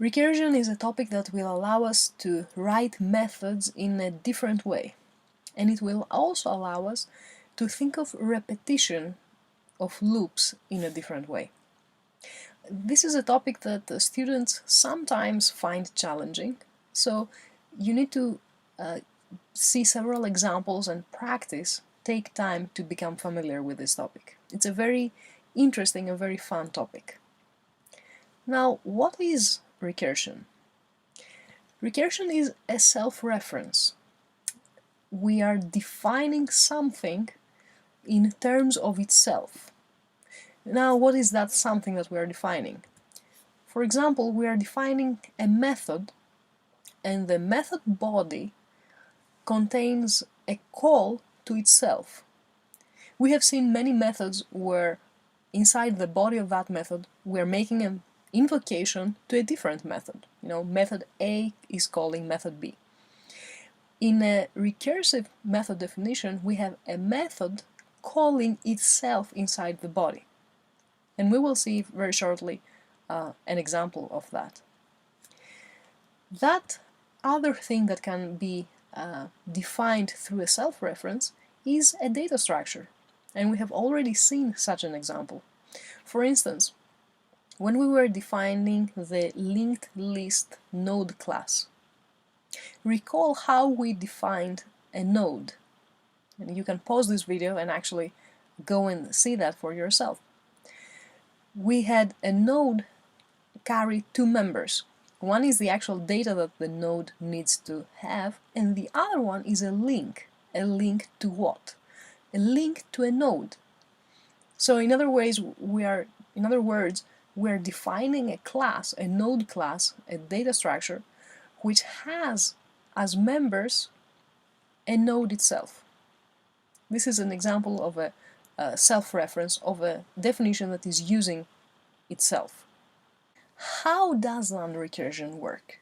Recursion is a topic that will allow us to write methods in a different way, and it will also allow us to think of repetition of loops in a different way. This is a topic that the students sometimes find challenging, so you need to see several examples and practice, take time to become familiar with this topic. It's a very interesting and very fun topic. Now, what is recursion? Recursion is a self-reference. We are defining something in terms of itself. Now, what is that something that we are defining? For example, we are defining a method, and the method body contains a call to itself. We have seen many methods where inside the body of that method we are making an invocation to a different method. Method A is calling method B. In a recursive method definition, we have a method calling itself inside the body. And we will see very shortly an example of that. That other thing that can be defined through a self-reference is a data structure. And we have already seen such an example. For instance, when we were defining the linked list node class, recall how we defined a node. And you can pause this video and actually go and see that for yourself. We had a node carry two members. One is the actual data that the node needs to have, and the other one is a link. A link to what? A link to a node. So in other words, we are defining a class, a node class, a data structure, which has as members a node itself. This is an example of a self-reference, of a definition that is using itself. How does non-recursion work?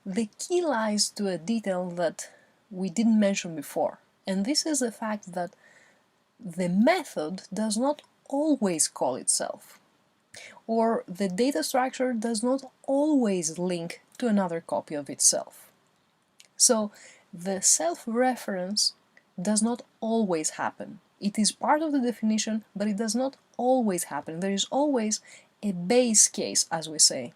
The key lies to a detail that we didn't mention before, and this is the fact that the method does not always call itself, or the data structure does not always link to another copy of itself. So the self-reference does not always happen. It is part of the definition, but it does not always happen. There is always a base case, as we say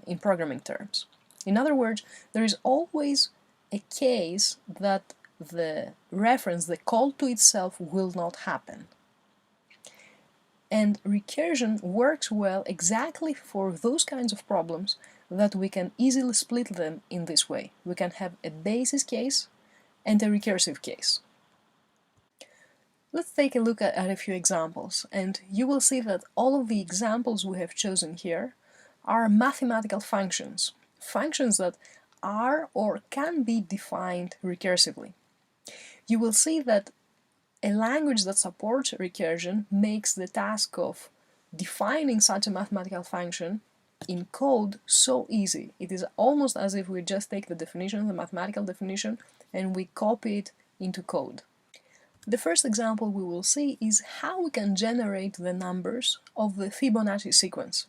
in programming terms. In other words, there is always a case that the reference, the call to itself, will not happen. And recursion works well exactly for those kinds of problems that we can easily split them in this way. We can have a basis case and a recursive case. Let's take a look at a few examples, and you will see that all of the examples we have chosen here are mathematical functions, functions that are or can be defined recursively. You will see that a language that supports recursion makes the task of defining such a mathematical function in code so easy. It is almost as if we just take the definition, the mathematical definition, and we copy it into code. The first example we will see is how we can generate the numbers of the Fibonacci sequence.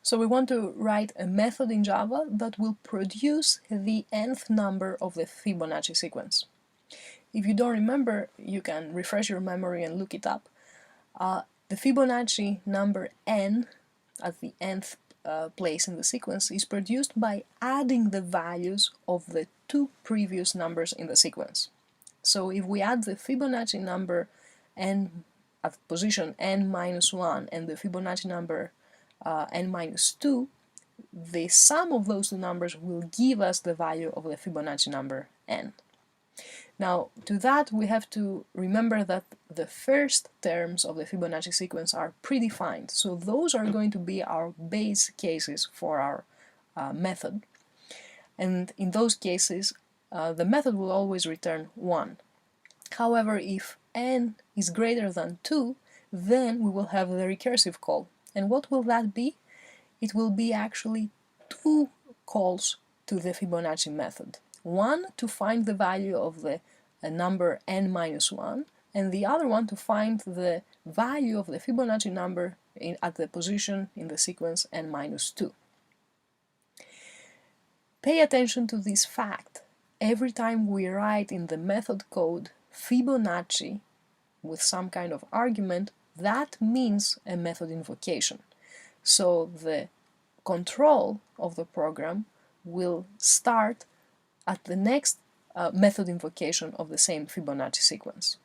So we want to write a method in Java that will produce the nth number of the Fibonacci sequence. If you don't remember, you can refresh your memory and look it up. The Fibonacci number n at the nth place in the sequence is produced by adding the values of the two previous numbers in the sequence. So if we add the Fibonacci number n at position n minus 1 and the Fibonacci number n minus 2, the sum of those two numbers will give us the value of the Fibonacci number n. Now, to that we have to remember that the first terms of the Fibonacci sequence are predefined, so those are going to be our base cases for our method, and in those cases the method will always return 1. However, if n is greater than 2, then we will have the recursive call. And what will that be? It will be actually two calls to the Fibonacci method. One to find the value of the number n minus 1, and the other one to find the value of the Fibonacci number at the position in the sequence n minus 2. Pay attention to this fact. Every time we write in the method code Fibonacci with some kind of argument, that means a method invocation. So the control of the program will start at the next method invocation of the same Fibonacci sequence.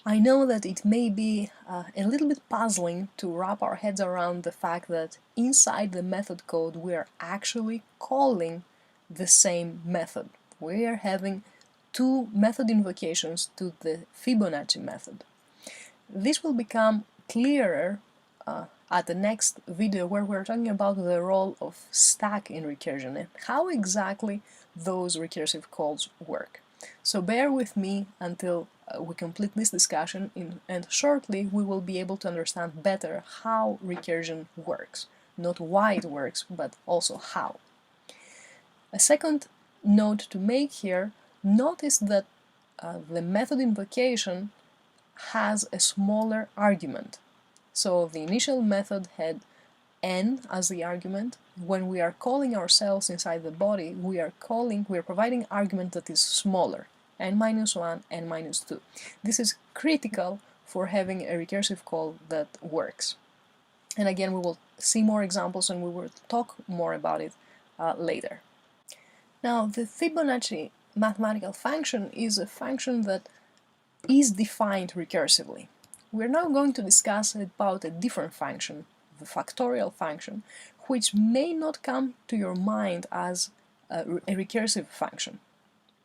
I know that it may be a little bit puzzling to wrap our heads around the fact that inside the method code we are actually calling the same method. We are having two method invocations to the Fibonacci method. This will become clearer at the next video, where we're talking about the role of stack in recursion and how exactly those recursive calls work. So bear with me until we complete this discussion, and shortly we will be able to understand better how recursion works. Not why it works, but also how. A second note to make here: notice that the method invocation has a smaller argument. So the initial method had n as the argument. When we are calling ourselves inside the body, we are providing argument that is smaller, n-1, n-2. This is critical for having a recursive call that works. And again, we will see more examples and we will talk more about it later. Now, the Fibonacci mathematical function is a function that is defined recursively. We're now going to discuss about a different function, the factorial function, which may not come to your mind as a recursive function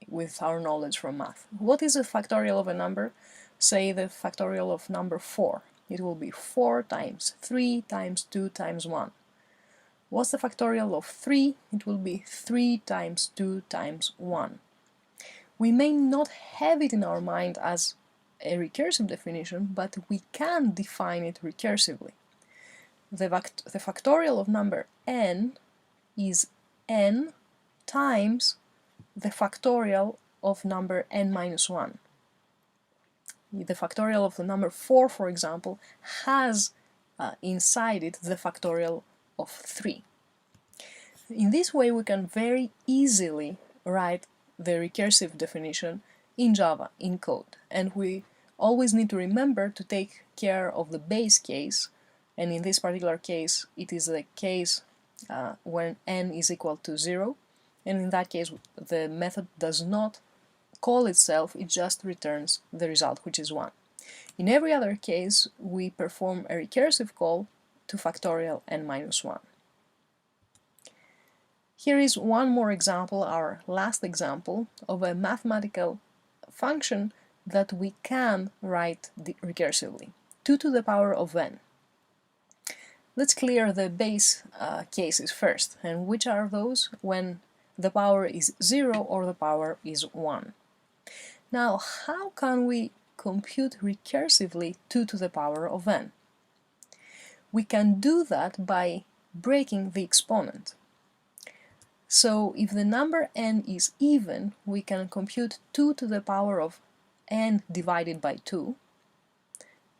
with our knowledge from math. What is the factorial of a number? Say the factorial of number 4. It will be 4 times 3 times 2 times 1. What's the factorial of 3? It will be 3 times 2 times 1. We may not have it in our mind as a recursive definition, but we can define it recursively. The factorial of number n is n times the factorial of number n-1. The factorial of the number 4, for example, has inside it the factorial of 3. In this way we can very easily write the recursive definition in Java, in code, and we always need to remember to take care of the base case, and in this particular case it is the case when n is equal to 0, and in that case the method does not call itself, it just returns the result, which is 1. In every other case we perform a recursive call to factorial n-1. Here is one more example, our last example, of a mathematical function that we can write recursively, 2 to the power of n. Let's clear the base cases first, and which are those? When the power is 0 or the power is 1. Now, how can we compute recursively 2 to the power of n? We can do that by breaking the exponent. So if the number n is even, we can compute 2 to the power of n divided by 2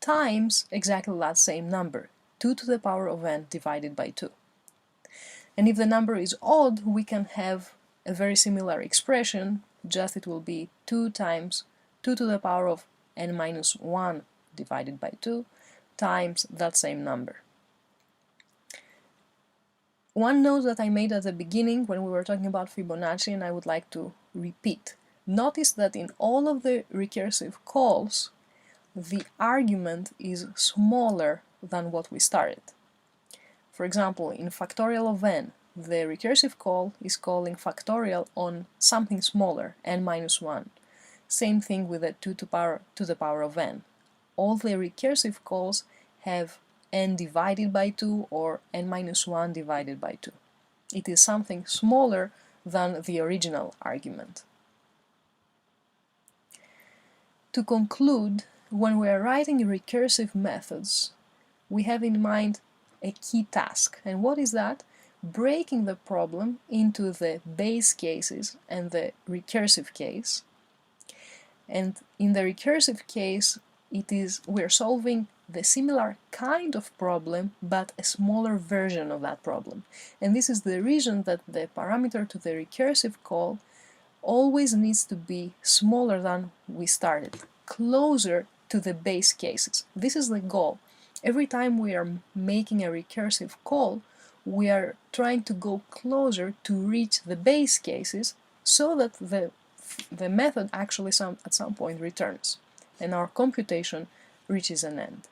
times exactly that same number, 2 to the power of n divided by 2. And if the number is odd, we can have a very similar expression, just it will be 2 times 2 to the power of n-1 divided by 2 times that same number. One note that I made at the beginning when we were talking about Fibonacci, and I would like to repeat. Notice that in all of the recursive calls, the argument is smaller than what we started. For example, in factorial of n, the recursive call is calling factorial on something smaller, n-1. Same thing with the 2 to the power of n. All the recursive calls have n divided by 2 or n-1 divided by 2. It is something smaller than the original argument. To conclude, when we are writing recursive methods, we have in mind a key task. And what is that? Breaking the problem into the base cases and the recursive case. And in the recursive case, we're solving the similar kind of problem, but a smaller version of that problem. And this is the reason that the parameter to the recursive call always needs to be smaller than we started, closer to the base cases. This is the goal. Every time we are making a recursive call, we are trying to go closer to reach the base cases so that the method actually at some point returns and our computation reaches an end.